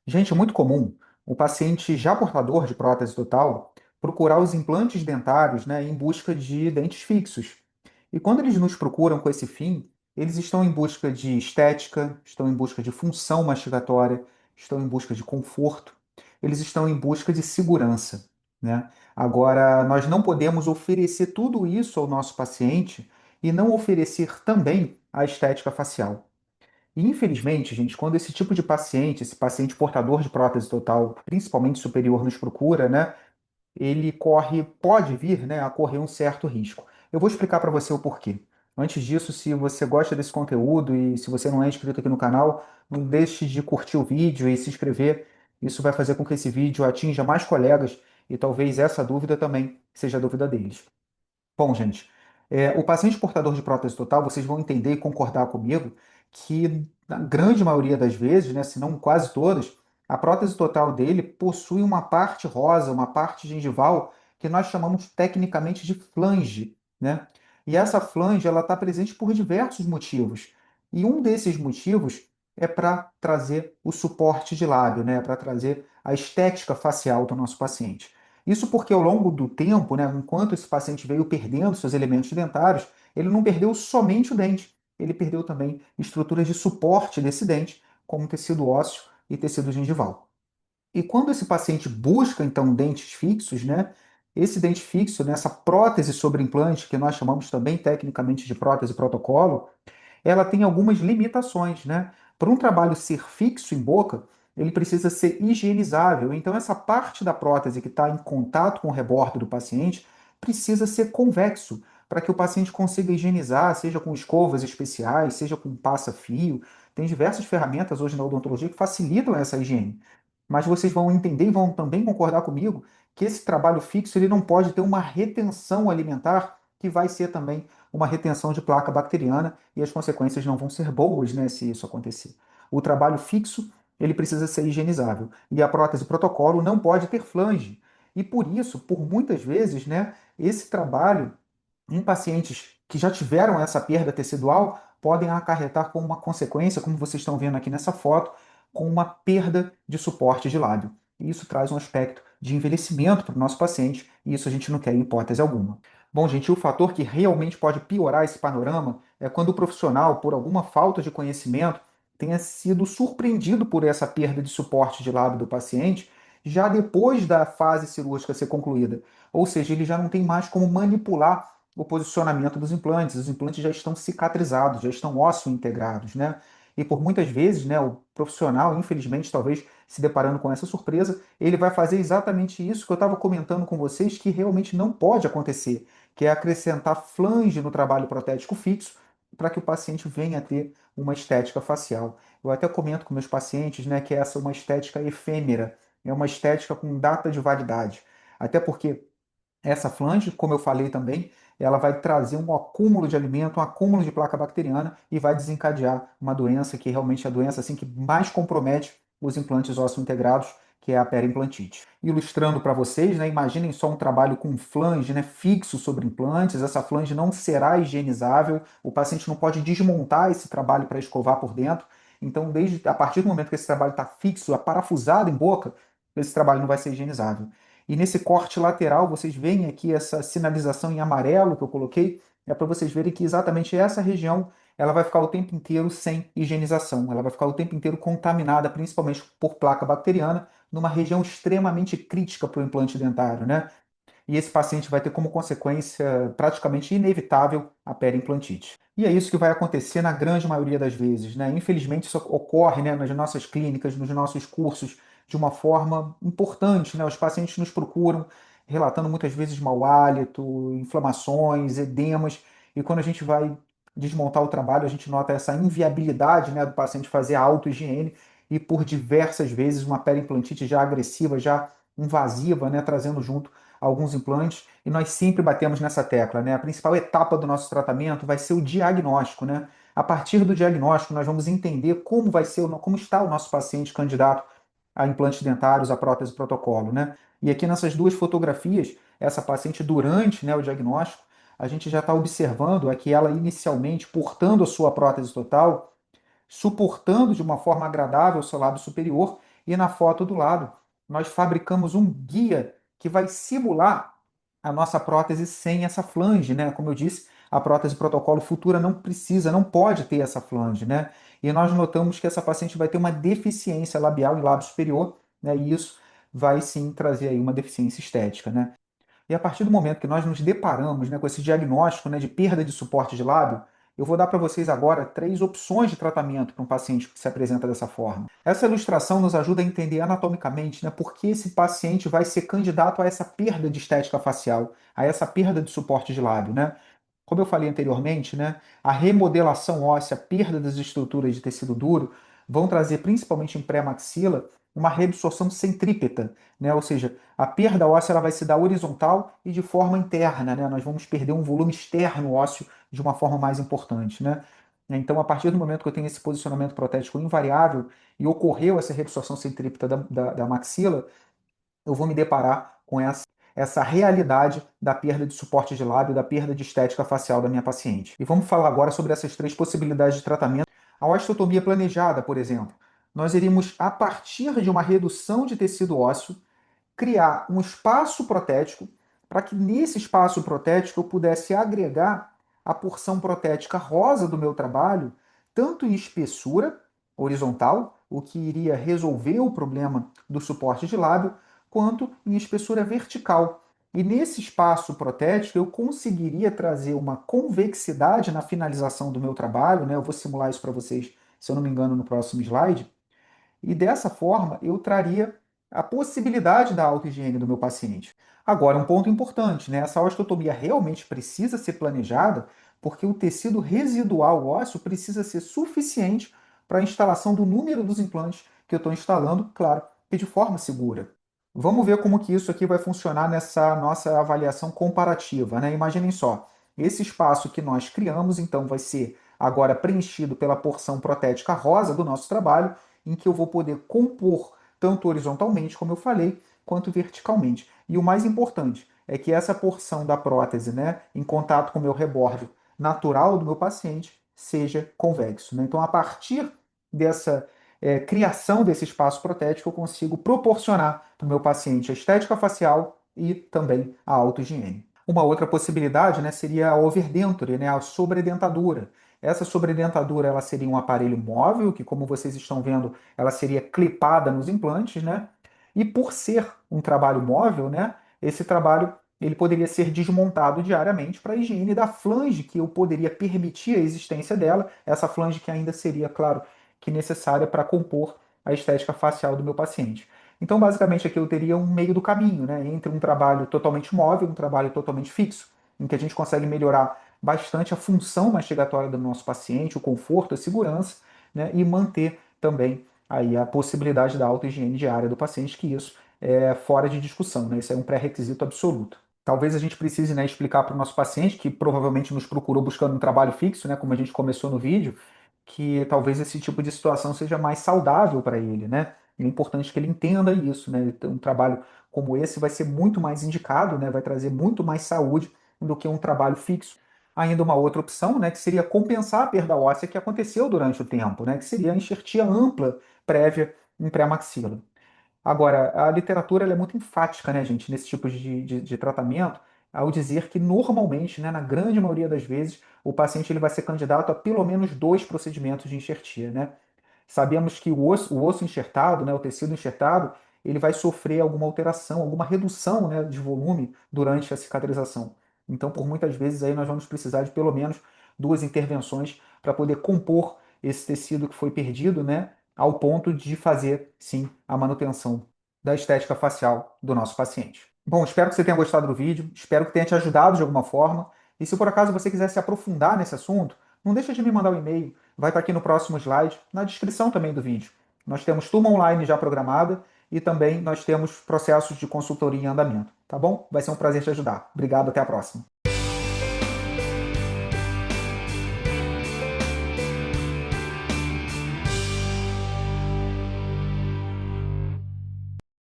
Gente, é muito comum o paciente já portador de prótese total procurar os implantes dentários, né, em busca de dentes fixos. E quando eles nos procuram com esse fim, eles estão em busca de estética, estão em busca de função mastigatória, estão em busca de conforto, eles estão em busca de segurança, né? Agora, nós não podemos oferecer tudo isso ao nosso paciente e não oferecer também a estética facial. E, infelizmente, gente, quando esse tipo de paciente, esse paciente portador de prótese total, principalmente superior, nos procura, né, ele pode vir, né, a correr um certo risco. Eu vou explicar para você o porquê. Antes disso, se você gosta desse conteúdo e se você não é inscrito aqui no canal, não deixe de curtir o vídeo e se inscrever. Isso vai fazer com que esse vídeo atinja mais colegas e talvez essa dúvida também seja a dúvida deles. Bom, gente, o paciente portador de prótese total, vocês vão entender e concordar comigo que, na grande maioria das vezes, né, se não quase todas, a prótese total dele possui uma parte rosa, uma parte gengival, que nós chamamos tecnicamente de flange, né? E essa flange, ela está presente por diversos motivos. E um desses motivos é para trazer o suporte de lábio, né? Para trazer a estética facial do nosso paciente. Isso porque ao longo do tempo, né, enquanto esse paciente veio perdendo seus elementos dentários, ele não perdeu somente o dente, ele perdeu também estruturas de suporte desse dente, como tecido ósseo e tecido gengival. E quando esse paciente busca, então, dentes fixos, né, esse dente fixo, nessa prótese sobre implante, que nós chamamos também tecnicamente de prótese protocolo, ela tem algumas limitações, né? Para um trabalho ser fixo em boca, ele precisa ser higienizável. Então, essa parte da prótese que está em contato com o rebordo do paciente precisa ser convexo, para que o paciente consiga higienizar, seja com escovas especiais, seja com passa-fio. Tem diversas ferramentas hoje na odontologia que facilitam essa higiene. Mas vocês vão entender e vão também concordar comigo que esse trabalho fixo ele não pode ter uma retenção alimentar, que vai ser também uma retenção de placa bacteriana e as consequências não vão ser boas, né, se isso acontecer. O trabalho fixo, ele precisa ser higienizável e a prótese protocolo não pode ter flange. E por isso, por muitas vezes, né, esse trabalho em pacientes que já tiveram essa perda tecidual podem acarretar com uma consequência, como vocês estão vendo aqui nessa foto, com uma perda de suporte de lábio. E isso traz um aspecto de envelhecimento para o nosso paciente, e isso a gente não quer em hipótese alguma. Bom, gente, o fator que realmente pode piorar esse panorama é quando o profissional, por alguma falta de conhecimento, tenha sido surpreendido por essa perda de suporte de lábio do paciente já depois da fase cirúrgica ser concluída. Ou seja, ele já não tem mais como manipular o posicionamento dos implantes. Os implantes já estão cicatrizados, já estão ósseo integrados, né? E por muitas vezes, né, o profissional, infelizmente, talvez se deparando com essa surpresa, ele vai fazer exatamente isso que eu estava comentando com vocês, que realmente não pode acontecer, que é acrescentar flange no trabalho protético fixo para que o paciente venha a ter uma estética facial. Eu até comento com meus pacientes, né, que essa é uma estética efêmera, é uma estética com data de validade. Até porque essa flange, como eu falei também, ela vai trazer um acúmulo de alimento, um acúmulo de placa bacteriana e vai desencadear uma doença que realmente é a doença assim, que mais compromete os implantes ósseo-integrados, que é a periimplantite. Ilustrando para vocês, né, imaginem só um trabalho com flange, né, fixo sobre implantes, essa flange não será higienizável, o paciente não pode desmontar esse trabalho para escovar por dentro, então desde a partir do momento que esse trabalho está fixo, aparafusado em boca, esse trabalho não vai ser higienizável. E nesse corte lateral, vocês veem aqui essa sinalização em amarelo que eu coloquei, é para vocês verem que exatamente essa região ela vai ficar o tempo inteiro sem higienização, ela vai ficar o tempo inteiro contaminada, principalmente por placa bacteriana, numa região extremamente crítica para o implante dentário, né? E esse paciente vai ter como consequência praticamente inevitável a periimplantite. E é isso que vai acontecer na grande maioria das vezes, né? Infelizmente, isso ocorre, né, nas nossas clínicas, nos nossos cursos, de uma forma importante, né? Os pacientes nos procuram relatando muitas vezes mau hálito, inflamações, edemas, e quando a gente vai desmontar o trabalho, a gente nota essa inviabilidade, né, do paciente fazer a autohigiene e por diversas vezes uma periimplantite já agressiva, já invasiva, né, trazendo junto alguns implantes, e nós sempre batemos nessa tecla, né? A principal etapa do nosso tratamento vai ser o diagnóstico, né? A partir do diagnóstico, nós vamos entender como vai ser, como está o nosso paciente candidato a implantes dentários, a prótese protocolo, né? E aqui nessas duas fotografias, essa paciente durante, né, o diagnóstico, a gente já está observando aqui ela inicialmente portando a sua prótese total, suportando de uma forma agradável o seu lábio superior, E na foto do lado, nós fabricamos um guia que vai simular a nossa prótese sem essa flange, né? Como eu disse, a prótese protocolo futura não precisa, não pode ter essa flange, né? E nós notamos que essa paciente vai ter uma deficiência labial e lábio superior, né? E isso vai sim trazer aí uma deficiência estética, né? E a partir do momento que nós nos deparamos, né, com esse diagnóstico, né, de perda de suporte de lábio, eu vou dar para vocês agora 3 opções de tratamento para um paciente que se apresenta dessa forma. Essa ilustração nos ajuda a entender anatomicamente, né, por que esse paciente vai ser candidato a essa perda de estética facial, a essa perda de suporte de lábio, né? Como eu falei anteriormente, né, a remodelação óssea, a perda das estruturas de tecido duro, vão trazer, principalmente em pré-maxila, uma reabsorção centrípeta, né? Ou seja, a perda óssea ela vai se dar horizontal e de forma interna, né? Nós vamos perder um volume externo ósseo de uma forma mais importante, né? Então, a partir do momento que eu tenho esse posicionamento protético invariável e ocorreu essa reabsorção centrípeta da maxila, eu vou me deparar com essa realidade da perda de suporte de lábio, da perda de estética facial da minha paciente. E vamos falar agora sobre essas 3 possibilidades de tratamento. A osteotomia planejada, por exemplo, nós iríamos, a partir de uma redução de tecido ósseo, criar um espaço protético para que nesse espaço protético eu pudesse agregar a porção protética rosa do meu trabalho, tanto em espessura horizontal, o que iria resolver o problema do suporte de lábio, quanto em espessura vertical. E nesse espaço protético eu conseguiria trazer uma convexidade na finalização do meu trabalho, né? Eu vou simular isso para vocês, se eu não me engano, no próximo slide, e dessa forma eu traria a possibilidade da autohigiene do meu paciente. Agora, um ponto importante, né? Essa osteotomia realmente precisa ser planejada porque o tecido residual ósseo precisa ser suficiente para a instalação do número dos implantes que eu estou instalando, claro, que de forma segura. Vamos ver como que isso aqui vai funcionar nessa nossa avaliação comparativa, né? Imaginem só, esse espaço que nós criamos, então, vai ser agora preenchido pela porção protética rosa do nosso trabalho, em que eu vou poder compor tanto horizontalmente, como eu falei, quanto verticalmente. E o mais importante é que essa porção da prótese, né, em contato com o meu reborde natural do meu paciente, seja convexo, né? Então, a partir dessa criação desse espaço protético, eu consigo proporcionar para o meu paciente a estética facial e também a autohigiene. Uma outra possibilidade, né, seria a overdenture, né, a sobredentadura. Essa sobredentadura ela seria um aparelho móvel, que como vocês estão vendo, ela seria clipada nos implantes, né? E por ser um trabalho móvel, né, esse trabalho ele poderia ser desmontado diariamente para a higiene da flange que eu poderia permitir a existência dela, essa flange que ainda seria, claro, que necessária para compor a estética facial do meu paciente. Então, basicamente, aqui eu teria um meio do caminho, né, entre um trabalho totalmente móvel e um trabalho totalmente fixo, em que a gente consegue melhorar bastante a função mastigatória do nosso paciente, o conforto, a segurança, né, e manter também aí a possibilidade da autohigiene diária do paciente, que isso é fora de discussão, né, isso é um pré-requisito absoluto. Talvez a gente precise, né, explicar para o nosso paciente, que provavelmente nos procurou buscando um trabalho fixo, né, como a gente começou no vídeo, que talvez esse tipo de situação seja mais saudável para ele, né? É importante que ele entenda isso, né? Então, um trabalho como esse vai ser muito mais indicado, né? Vai trazer muito mais saúde do que um trabalho fixo. Ainda uma outra opção, né, que seria compensar a perda óssea que aconteceu durante o tempo, né, que seria a enxertia ampla prévia em pré-maxila. Agora, a literatura ela é muito enfática, né, gente, nesse tipo de tratamento, ao dizer que normalmente, né, na grande maioria das vezes, o paciente ele vai ser candidato a pelo menos 2 procedimentos de enxertia, né? Sabemos que o osso enxertado, né, o tecido enxertado, ele vai sofrer alguma alteração, alguma redução, né, de volume durante a cicatrização. Então, por muitas vezes, aí nós vamos precisar de pelo menos 2 intervenções para poder compor esse tecido que foi perdido, né, ao ponto de fazer, sim, a manutenção da estética facial do nosso paciente. Bom, espero que você tenha gostado do vídeo, espero que tenha te ajudado de alguma forma. E se por acaso você quiser se aprofundar nesse assunto, não deixa de me mandar um e-mail, vai estar aqui no próximo slide, na descrição também do vídeo. Nós temos turma online já programada e também nós temos processos de consultoria em andamento, tá bom? Vai ser um prazer te ajudar. Obrigado, até a próxima.